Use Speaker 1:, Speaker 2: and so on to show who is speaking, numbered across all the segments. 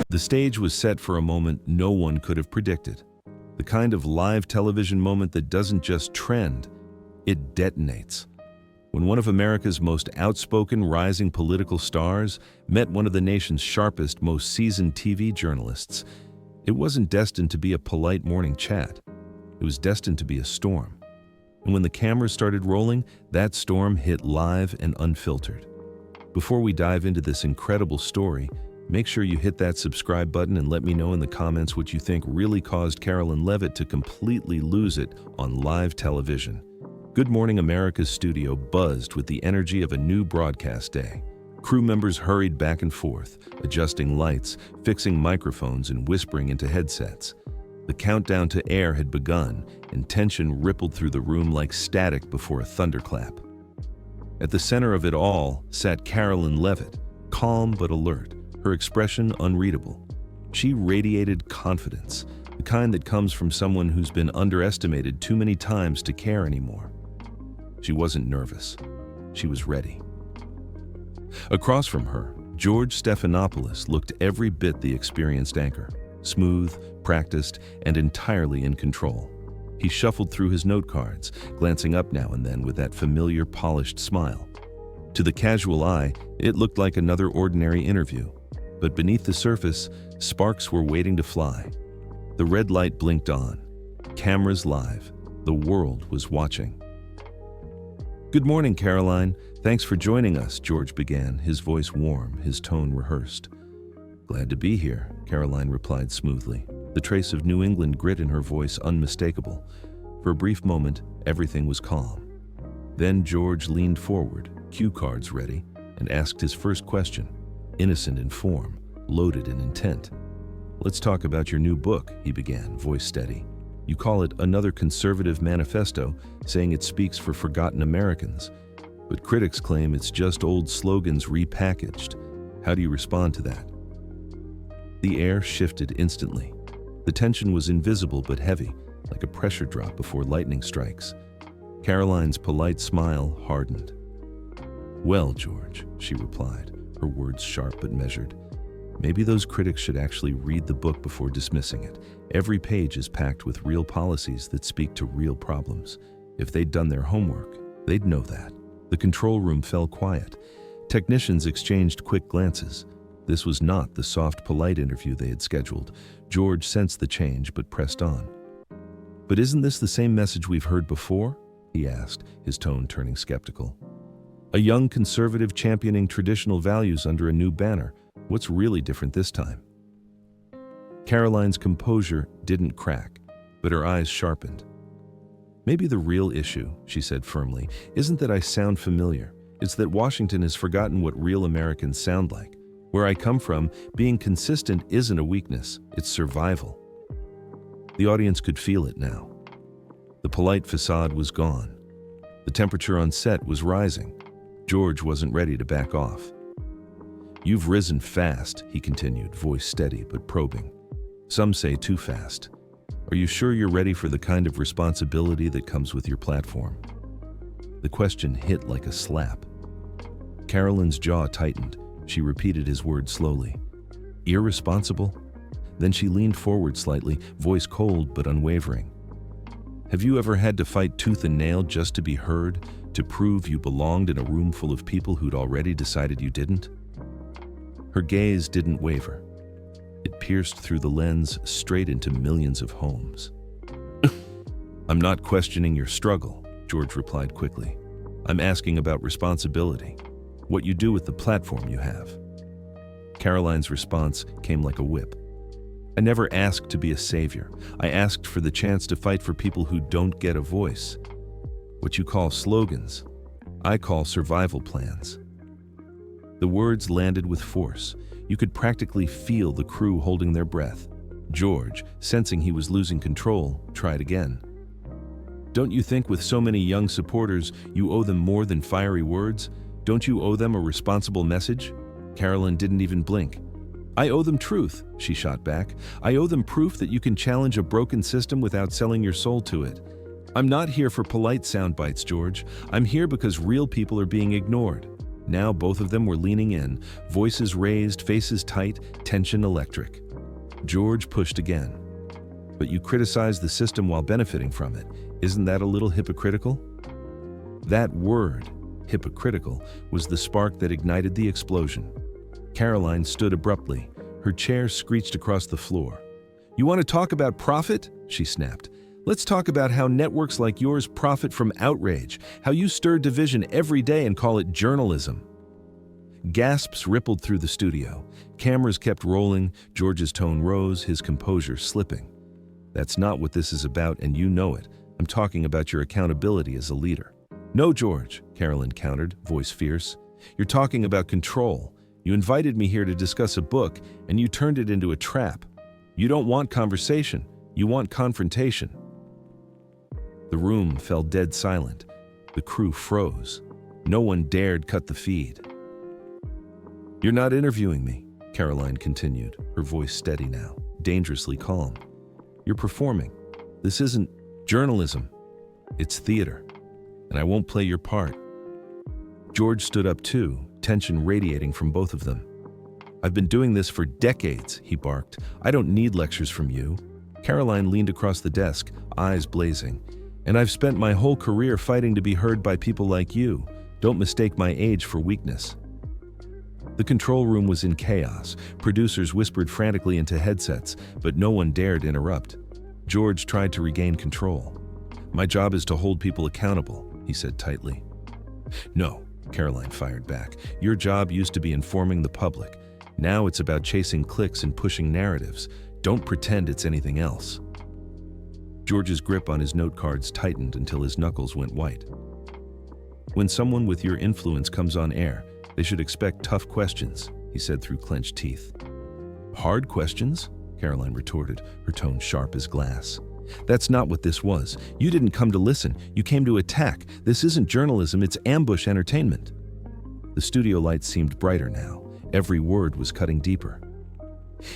Speaker 1: The stage was set for a moment no one could have predicted. The kind of live television moment that doesn't just trend, it detonates. When one of America's most outspoken rising political stars met one of the nation's sharpest, most seasoned TV journalists, it wasn't destined to be a polite morning chat. It was destined to be a storm. And when the cameras started rolling, that storm hit live and unfiltered. Before we dive into this incredible story, make sure you hit that subscribe button and let me know in the comments what you think really caused Karoline Leavitt to completely lose it on live television. Good Morning America's studio buzzed with the energy of a new broadcast day. Crew members hurried back and forth, adjusting lights, fixing microphones, and whispering into headsets. The countdown to air had begun, and tension rippled through the room like static before a thunderclap. At the center of it all sat Karoline Leavitt, calm but alert, her expression unreadable. She radiated confidence, the kind that comes from someone who's been underestimated too many times to care anymore. She wasn't nervous. She was ready. Across from her, George Stephanopoulos looked every bit the experienced anchor, smooth, practiced, and entirely in control. He shuffled through his note cards, glancing up now and then with that familiar, polished smile. To the casual eye, it looked like another ordinary interview, but beneath the surface, sparks were waiting to fly. The red light blinked on. Cameras live. The world was watching. "Good morning, Karoline. Thanks for joining us," George began, his voice warm, his tone rehearsed. "Glad to be here," Karoline replied smoothly, the trace of New England grit in her voice unmistakable. For a brief moment, everything was calm. Then George leaned forward, cue cards ready, and asked his first question, innocent in form, loaded in intent. "Let's talk about your new book," he began, voice steady. "You call it another conservative manifesto, saying it speaks for forgotten Americans. But critics claim it's just old slogans repackaged. How do you respond to that?" The air shifted instantly. The tension was invisible but heavy, like a pressure drop before lightning strikes. Karoline's polite smile hardened. "Well, George," she replied, her words sharp but measured. "Maybe those critics should actually read the book before dismissing it. Every page is packed with real policies that speak to real problems. If they'd done their homework, they'd know that." The control room fell quiet. Technicians exchanged quick glances. This was not the soft, polite interview they had scheduled. George sensed the change but pressed on. "But isn't this the same message we've heard before?" he asked, his tone turning skeptical. "A young conservative championing traditional values under a new banner. What's really different this time?" Karoline's composure didn't crack, but her eyes sharpened. "Maybe the real issue," she said firmly, "isn't that I sound familiar. It's that Washington has forgotten what real Americans sound like. Where I come from, being consistent isn't a weakness, it's survival." The audience could feel it now. The polite facade was gone. The temperature on set was rising. George wasn't ready to back off. "You've risen fast," he continued, voice steady but probing. "Some say too fast. Are you sure you're ready for the kind of responsibility that comes with your platform?" The question hit like a slap. Karoline's jaw tightened. She repeated his words slowly. "Irresponsible?" Then she leaned forward slightly, voice cold but unwavering. "Have you ever had to fight tooth and nail just to be heard, to prove you belonged in a room full of people who'd already decided you didn't?" Her gaze didn't waver. It pierced through the lens straight into millions of homes. "I'm not questioning your struggle," George replied quickly. "I'm asking about responsibility, what you do with the platform you have." Karoline's response came like a whip. "I never asked to be a savior. I asked for the chance to fight for people who don't get a voice. What you call slogans, I call survival plans." The words landed with force. You could practically feel the crew holding their breath. George, sensing he was losing control, tried again. "Don't you think with so many young supporters, you owe them more than fiery words? Don't you owe them a responsible message?" Karoline didn't even blink. "I owe them truth," she shot back. "I owe them proof that you can challenge a broken system without selling your soul to it. I'm not here for polite sound bites, George. I'm here because real people are being ignored." Now both of them were leaning in, voices raised, faces tight, tension electric. George pushed again. "But you criticize the system while benefiting from it. Isn't that a little hypocritical?" That word, hypocritical, was the spark that ignited the explosion. Karoline stood abruptly. Her chair screeched across the floor. "You want to talk about profit?" she snapped. "Let's talk about how networks like yours profit from outrage, how you stir division every day and call it journalism." Gasps rippled through the studio. Cameras kept rolling, George's tone rose, his composure slipping. "That's not what this is about, and you know it. I'm talking about your accountability as a leader." "No, George," Karoline countered, voice fierce. "You're talking about control. You invited me here to discuss a book, and you turned it into a trap. You don't want conversation. You want confrontation." The room fell dead silent. The crew froze. No one dared cut the feed. "You're not interviewing me," Karoline continued, her voice steady now, dangerously calm. "You're performing. This isn't journalism. It's theater. And I won't play your part." George stood up too, tension radiating from both of them. "I've been doing this for decades," he barked. "I don't need lectures from you." Karoline leaned across the desk, eyes blazing. "And I've spent my whole career fighting to be heard by people like you. Don't mistake my age for weakness." The control room was in chaos. Producers whispered frantically into headsets, but no one dared interrupt. George tried to regain control. "My job is to hold people accountable," he said tightly. "No," Karoline fired back. "Your job used to be informing the public. Now it's about chasing clicks and pushing narratives. Don't pretend it's anything else." George's grip on his note cards tightened until his knuckles went white. "When someone with your influence comes on air, they should expect tough questions," he said through clenched teeth. "Hard questions?" Karoline retorted, her tone sharp as glass. "That's not what this was. You didn't come to listen. You came to attack. This isn't journalism, it's ambush entertainment." The studio lights seemed brighter now. Every word was cutting deeper.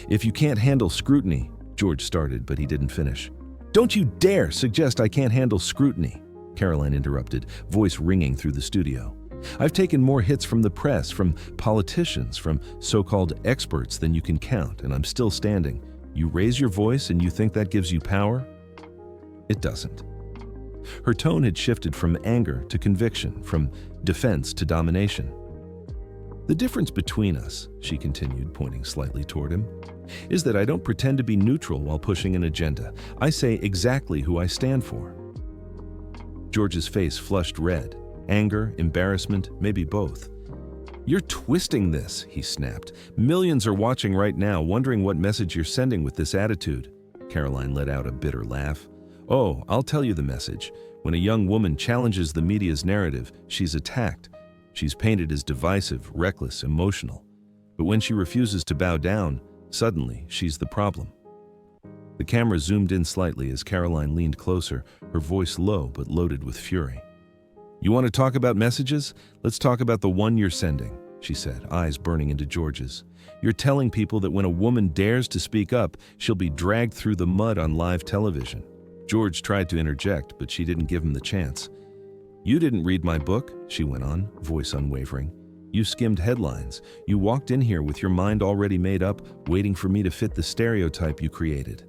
Speaker 1: "If you can't handle scrutiny," George started, but he didn't finish. "Don't you dare suggest I can't handle scrutiny," Karoline interrupted, voice ringing through the studio. "I've taken more hits from the press, from politicians, from so-called experts than you can count, and I'm still standing. You raise your voice and you think that gives you power? It doesn't." Her tone had shifted from anger to conviction, from defense to domination. "The difference between us," she continued, pointing slightly toward him, "is that I don't pretend to be neutral while pushing an agenda. I say exactly who I stand for." George's face flushed red. Anger, embarrassment, maybe both. "You're twisting this," he snapped. "Millions are watching right now, wondering what message you're sending with this attitude." Karoline let out a bitter laugh. "Oh, I'll tell you the message. When a young woman challenges the media's narrative, she's attacked. She's painted as divisive, reckless, emotional. But when she refuses to bow down, suddenly she's the problem." The camera zoomed in slightly as Karoline leaned closer, her voice low but loaded with fury. "You want to talk about messages? Let's talk about the one you're sending," she said, eyes burning into George's. "You're telling people that when a woman dares to speak up, she'll be dragged through the mud on live television." George tried to interject, but she didn't give him the chance. "You didn't read my book," she went on, voice unwavering. "You skimmed headlines. You walked in here with your mind already made up, waiting for me to fit the stereotype you created."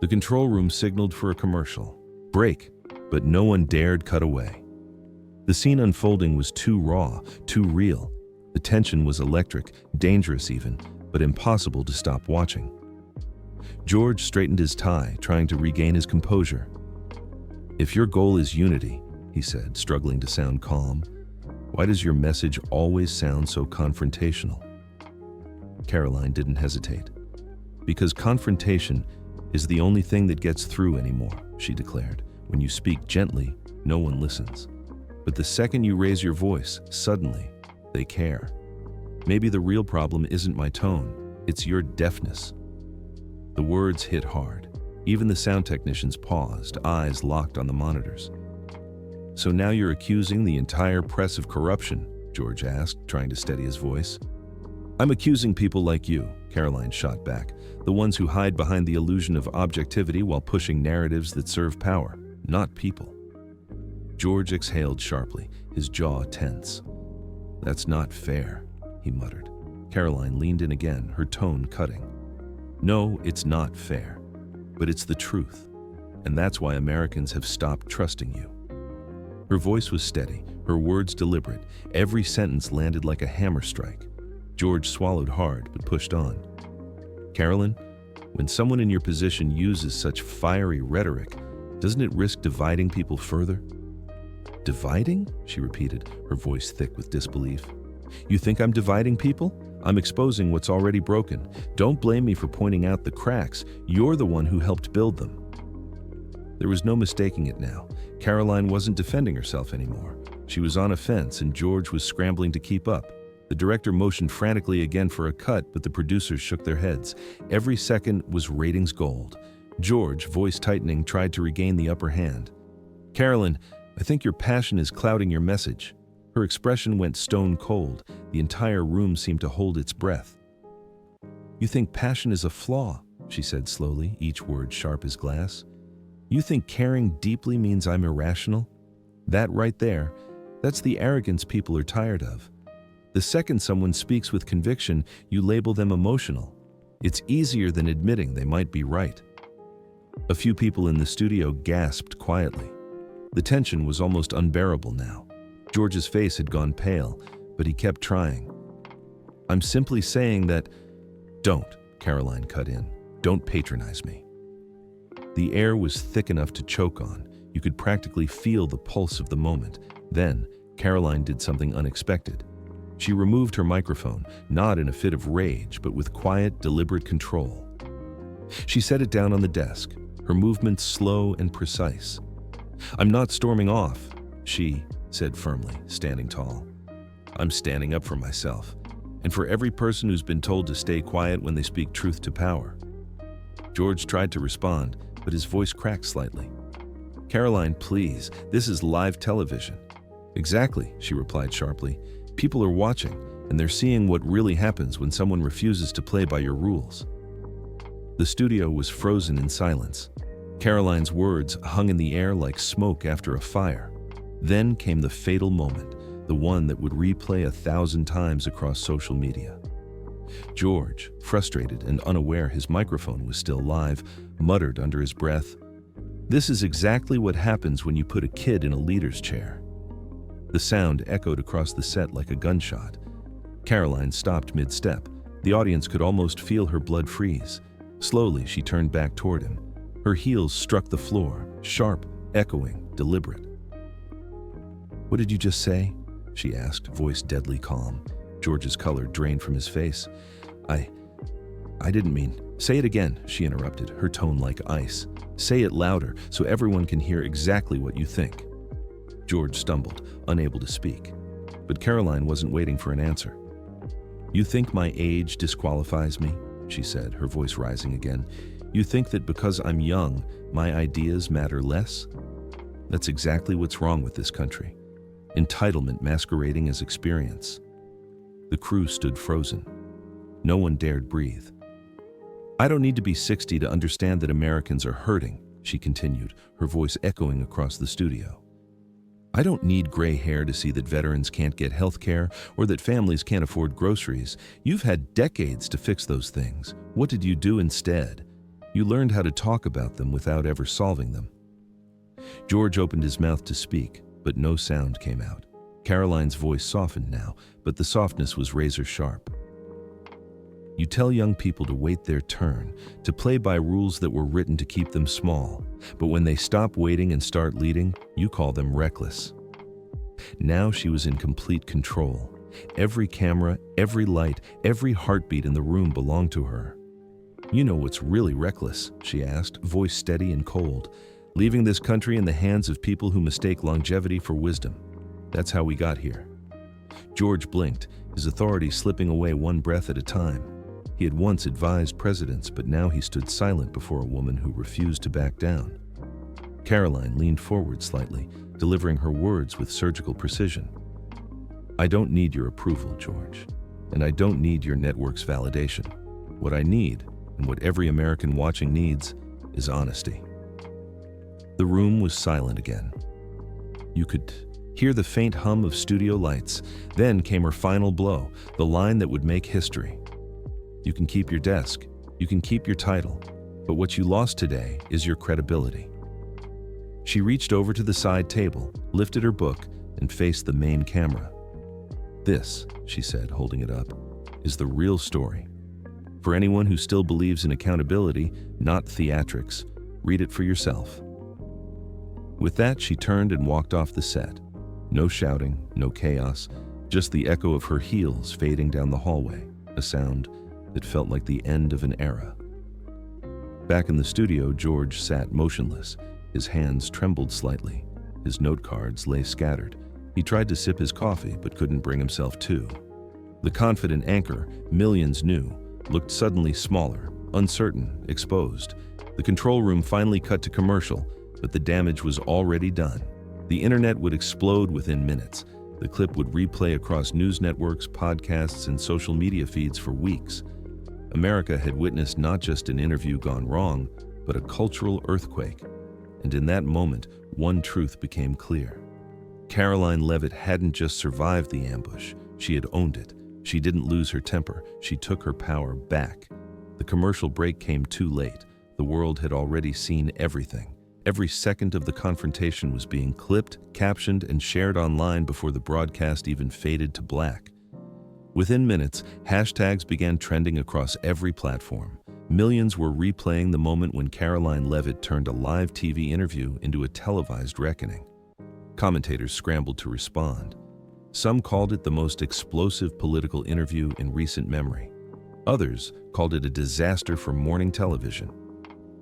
Speaker 1: The control room signaled for a commercial. Break, but no one dared cut away. The scene unfolding was too raw, too real. The tension was electric, dangerous even, but impossible to stop watching. George straightened his tie, trying to regain his composure. "If your goal is unity," he said, struggling to sound calm, "why does your message always sound so confrontational?" Karoline didn't hesitate. "Because confrontation is the only thing that gets through anymore," she declared. "When you speak gently, no one listens. But the second you raise your voice, suddenly, they care. Maybe the real problem isn't my tone, it's your deafness." The words hit hard. Even the sound technicians paused, eyes locked on the monitors. "So now you're accusing the entire press of corruption?" George asked, trying to steady his voice. "I'm accusing people like you," Karoline shot back, "the ones who hide behind the illusion of objectivity while pushing narratives that serve power, not people." George exhaled sharply, his jaw tense. "That's not fair," he muttered. Karoline leaned in again, her tone cutting. "No, it's not fair, but it's the truth, and that's why Americans have stopped trusting you." Her voice was steady, her words deliberate. Every sentence landed like a hammer strike. George swallowed hard, but pushed on. "Karoline, when someone in your position uses such fiery rhetoric, doesn't it risk dividing people further?" "Dividing?" she repeated, her voice thick with disbelief. "You think I'm dividing people? I'm exposing what's already broken. Don't blame me for pointing out the cracks. You're the one who helped build them." There was no mistaking it now. Karoline wasn't defending herself anymore. She was on offense, and George was scrambling to keep up. The director motioned frantically again for a cut, but the producers shook their heads. Every second was ratings gold. George, voice tightening, tried to regain the upper hand. "Karoline, I think your passion is clouding your message." Her expression went stone cold. The entire room seemed to hold its breath. "You think passion is a flaw," she said slowly, each word sharp as glass. "You think caring deeply means I'm irrational? That right there, that's the arrogance people are tired of. The second someone speaks with conviction, you label them emotional. It's easier than admitting they might be right." A few people in the studio gasped quietly. The tension was almost unbearable now. George's face had gone pale, but he kept trying. "I'm simply saying that—" "Don't," Karoline cut in. "Don't patronize me." The air was thick enough to choke on. You could practically feel the pulse of the moment. Then, Karoline did something unexpected. She removed her microphone, not in a fit of rage, but with quiet, deliberate control. She set it down on the desk, her movements slow and precise. "I'm not storming off," she said firmly, standing tall. "I'm standing up for myself, and for every person who's been told to stay quiet when they speak truth to power." George tried to respond, but his voice cracked slightly. "Karoline, please, this is live television." "Exactly," she replied sharply. "People are watching, and they're seeing what really happens when someone refuses to play by your rules." The studio was frozen in silence. Karoline's words hung in the air like smoke after a fire. Then came the fatal moment, the one that would replay 1,000 times across social media. George, frustrated and unaware his microphone was still live, muttered under his breath, "This is exactly what happens when you put a kid in a leader's chair." The sound echoed across the set like a gunshot. Karoline stopped mid-step. The audience could almost feel her blood freeze. Slowly, she turned back toward him. Her heels struck the floor, sharp, echoing, deliberate. "What did you just say?" she asked, voice deadly calm. George's color drained from his face. I didn't mean—" "Say it again," she interrupted, her tone like ice. "Say it louder, so everyone can hear exactly what you think." George stumbled, unable to speak. But Karoline wasn't waiting for an answer. "You think my age disqualifies me?" she said, her voice rising again. "You think that because I'm young, my ideas matter less? That's exactly what's wrong with this country. Entitlement masquerading as experience." The crew stood frozen. No one dared breathe. "I don't need to be 60 to understand that Americans are hurting," she continued, her voice echoing across the studio. "I don't need gray hair to see that veterans can't get health care or that families can't afford groceries. You've had decades to fix those things. What did you do instead? You learned how to talk about them without ever solving them." George opened his mouth to speak, but no sound came out. Karoline's voice softened now, but the softness was razor sharp. "You tell young people to wait their turn, to play by rules that were written to keep them small. But when they stop waiting and start leading, you call them reckless." Now she was in complete control. Every camera, every light, every heartbeat in the room belonged to her. "You know what's really reckless?" she asked, voice steady and cold. "Leaving this country in the hands of people who mistake longevity for wisdom. That's how we got here." George blinked, his authority slipping away one breath at a time. He had once advised presidents, but now he stood silent before a woman who refused to back down. Karoline leaned forward slightly, delivering her words with surgical precision. "I don't need your approval, George, and I don't need your network's validation. What I need, and what every American watching needs, is honesty." The room was silent again. You could hear the faint hum of studio lights. Then came her final blow, the line that would make history. "You can keep your desk, you can keep your title, but what you lost today is your credibility." She reached over to the side table, lifted her book, and faced the main camera. "This," she said, holding it up, "is the real story. For anyone who still believes in accountability, not theatrics, read it for yourself." With that, she turned and walked off the set. No shouting, no chaos, just the echo of her heels fading down the hallway, a sound that felt like the end of an era. Back in the studio, George sat motionless. His hands trembled slightly. His note cards lay scattered. He tried to sip his coffee, but couldn't bring himself to. The confident anchor, millions knew, looked suddenly smaller, uncertain, exposed. The control room finally cut to commercial, but the damage was already done. The internet would explode within minutes. The clip would replay across news networks, podcasts, and social media feeds for weeks. America had witnessed not just an interview gone wrong, but a cultural earthquake. And in that moment, one truth became clear. Karoline Leavitt hadn't just survived the ambush, she had owned it. She didn't lose her temper, she took her power back. The commercial break came too late. The world had already seen everything. Every second of the confrontation was being clipped, captioned, and shared online before the broadcast even faded to black. Within minutes, hashtags began trending across every platform. Millions were replaying the moment when Karoline Leavitt turned a live TV interview into a televised reckoning. Commentators scrambled to respond. Some called it the most explosive political interview in recent memory. Others called it a disaster for morning television.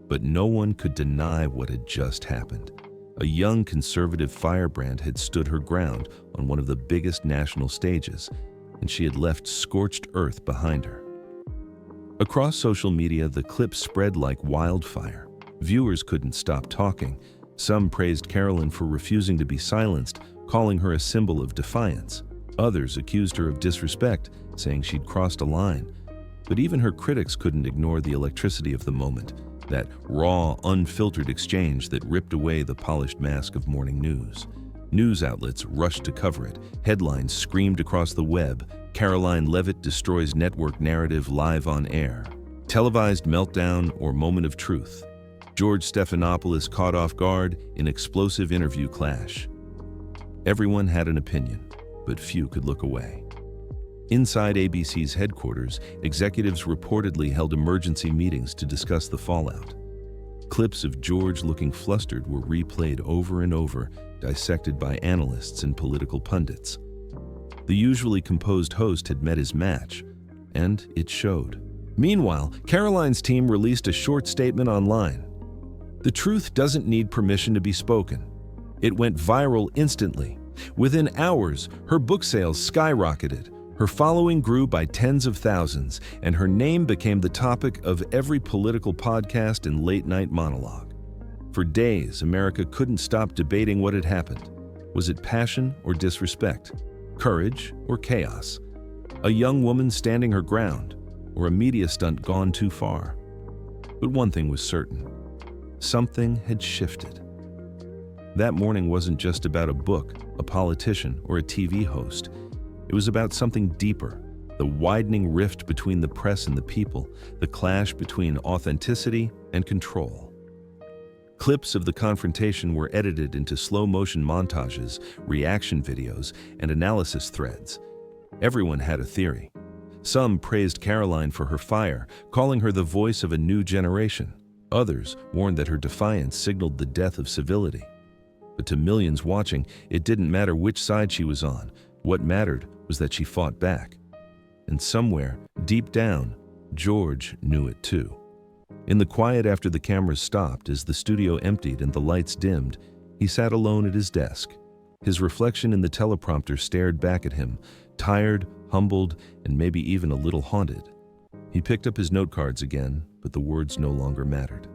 Speaker 1: But no one could deny what had just happened. A young conservative firebrand had stood her ground on one of the biggest national stages, and she had left scorched earth behind her. Across social media, the clip spread like wildfire. Viewers couldn't stop talking. Some praised Karoline for refusing to be silenced, calling her a symbol of defiance. Others accused her of disrespect, saying she'd crossed a line. But even her critics couldn't ignore the electricity of the moment, that raw, unfiltered exchange that ripped away the polished mask of morning news. News outlets rushed to cover it. Headlines screamed across the web. Karoline Leavitt destroys network narrative live on air. Televised meltdown or moment of truth. George Stephanopoulos caught off guard in explosive interview clash. Everyone had an opinion, but few could look away. Inside ABC's headquarters, executives reportedly held emergency meetings to discuss the fallout. Clips of George looking flustered were replayed over and over, dissected by analysts and political pundits. The usually composed host had met his match, and it showed. Meanwhile, Karoline's team released a short statement online. The truth doesn't need permission to be spoken. It went viral instantly. Within hours, her book sales skyrocketed. Her following grew by tens of thousands, and her name became the topic of every political podcast and late-night monologue. For days, America couldn't stop debating what had happened. Was it passion or disrespect? Courage or chaos? A young woman standing her ground, or a media stunt gone too far? But one thing was certain. Something had shifted. That morning wasn't just about a book, a politician, or a TV host. It was about something deeper, the widening rift between the press and the people, the clash between authenticity and control. Clips of the confrontation were edited into slow-motion montages, reaction videos, and analysis threads. Everyone had a theory. Some praised Karoline for her fire, calling her the voice of a new generation. Others warned that her defiance signaled the death of civility. But to millions watching, it didn't matter which side she was on. What mattered was that she fought back. And somewhere, deep down, George knew it too. In the quiet after the cameras stopped, as the studio emptied and the lights dimmed, he sat alone at his desk. His reflection in the teleprompter stared back at him, tired, humbled, and maybe even a little haunted. He picked up his note cards again, but the words no longer mattered.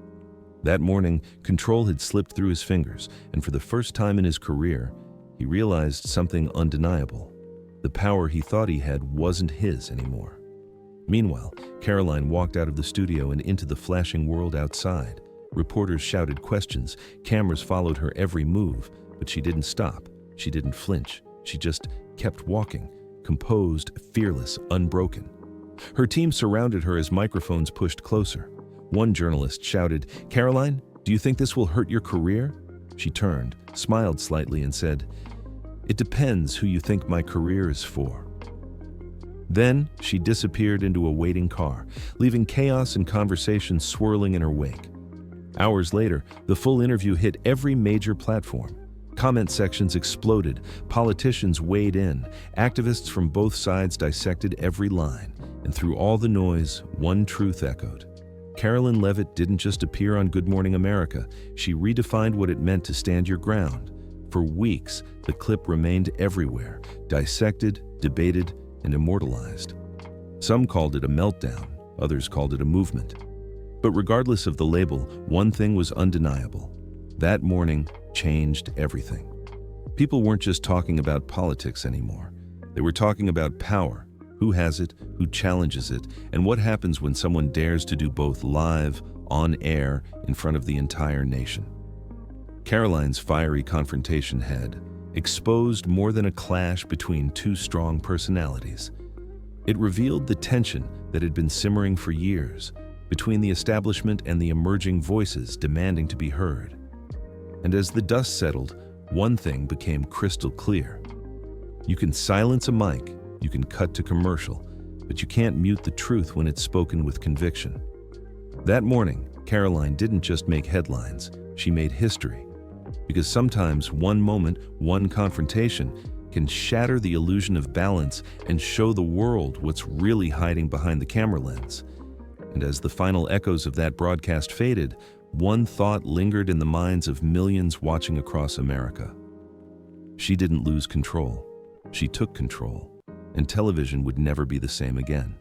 Speaker 1: That morning, control had slipped through his fingers, and for the first time in his career, he realized something undeniable. The power he thought he had wasn't his anymore. Meanwhile, Karoline walked out of the studio and into the flashing world outside. Reporters shouted questions, cameras followed her every move, but she didn't stop. She didn't flinch. She just kept walking, composed, fearless, unbroken. Her team surrounded her as microphones pushed closer. One journalist shouted, "Karoline, do you think this will hurt your career?" She turned, smiled slightly, and said, "It depends who you think my career is for." Then she disappeared into a waiting car, leaving chaos and conversation swirling in her wake. Hours later, the full interview hit every major platform. Comment sections exploded, politicians weighed in, activists from both sides dissected every line, and through all the noise, one truth echoed. Karoline Leavitt didn't just appear on Good Morning America, she redefined what it meant to stand your ground. For weeks, the clip remained everywhere, dissected, debated, and immortalized. Some called it a meltdown, others called it a movement. But regardless of the label, one thing was undeniable. That morning changed everything. People weren't just talking about politics anymore. They were talking about power, who has it, who challenges it, and what happens when someone dares to do both live, on air, in front of the entire nation. Karoline's fiery confrontation had exposed more than a clash between two strong personalities. It revealed the tension that had been simmering for years between the establishment and the emerging voices demanding to be heard. And as the dust settled, one thing became crystal clear. You can silence a mic, you can cut to commercial, but you can't mute the truth when it's spoken with conviction. That morning, Karoline didn't just make headlines, she made history. Because sometimes one moment, one confrontation, can shatter the illusion of balance and show the world what's really hiding behind the camera lens. And as the final echoes of that broadcast faded, one thought lingered in the minds of millions watching across America. She didn't lose control. She took control, and television would never be the same again.